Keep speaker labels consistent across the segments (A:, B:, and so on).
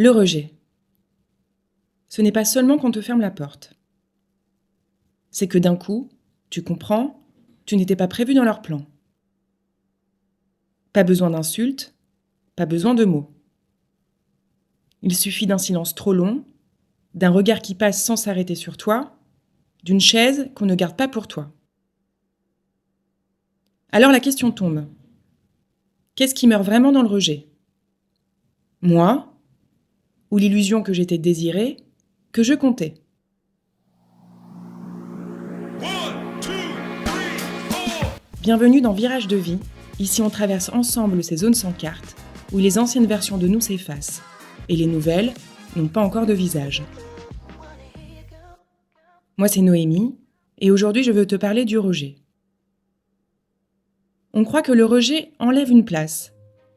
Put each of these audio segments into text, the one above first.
A: Le rejet. Ce n'est pas seulement qu'on te ferme la porte. C'est que d'un coup, tu comprends, tu n'étais pas prévu dans leur plan. Pas besoin d'insultes, pas besoin de mots. Il suffit d'un silence trop long, d'un regard qui passe sans s'arrêter sur toi, d'une chaise qu'on ne garde pas pour toi. Alors la question tombe. Qu'est-ce qui meurt vraiment dans le rejet ? Moi ? Ou l'illusion que j'étais désirée, que je comptais ? Bienvenue dans Virage de vie. Ici, on traverse ensemble ces zones sans carte, où les anciennes versions de nous s'effacent, et les nouvelles n'ont pas encore de visage. Moi, c'est Noémie, et aujourd'hui, je veux te parler du rejet. On croit que le rejet enlève une place,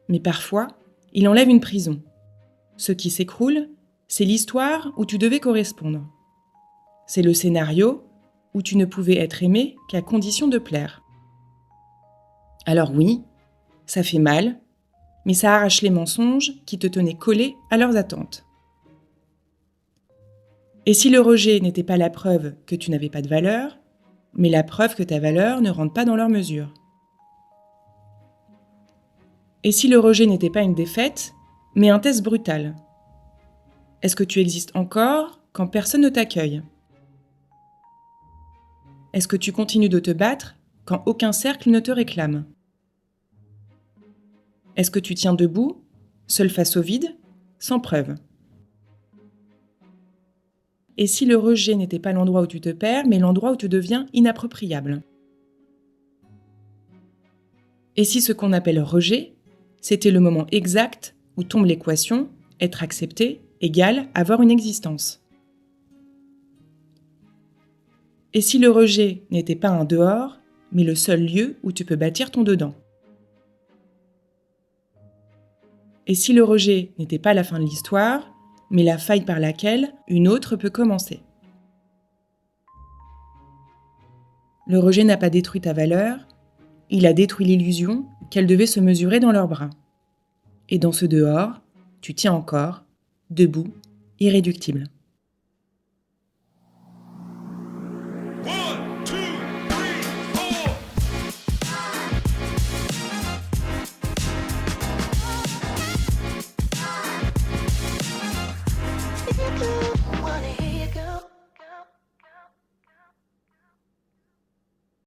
A: mais parfois, il enlève une prison. Ce qui s'écroule, c'est l'histoire où tu devais correspondre. C'est le scénario où tu ne pouvais être aimé qu'à condition de plaire. Alors oui, ça fait mal, mais ça arrache les mensonges qui te tenaient collé à leurs attentes. Et si le rejet n'était pas la preuve que tu n'avais pas de valeur, mais la preuve que ta valeur ne rentre pas dans leur mesure. Et si le rejet n'était pas une défaite, mais un test brutal. Est-ce que tu existes encore quand personne ne t'accueille ? Est-ce que tu continues de te battre quand aucun cercle ne te réclame ? Est-ce que tu tiens debout, seul face au vide, sans preuve ? Et si le rejet n'était pas l'endroit où tu te perds, mais l'endroit où tu deviens inappropriable ? Et si ce qu'on appelle rejet, c'était le moment exact où tombe l'équation « être accepté égale avoir une existence ». Et si le rejet n'était pas un dehors, mais le seul lieu où tu peux bâtir ton dedans ? Et si le rejet n'était pas la fin de l'histoire, mais la faille par laquelle une autre peut commencer ? Le rejet n'a pas détruit ta valeur, il a détruit l'illusion qu'elle devait se mesurer dans leurs bras. Et dans ce dehors, tu tiens encore, debout, irréductible.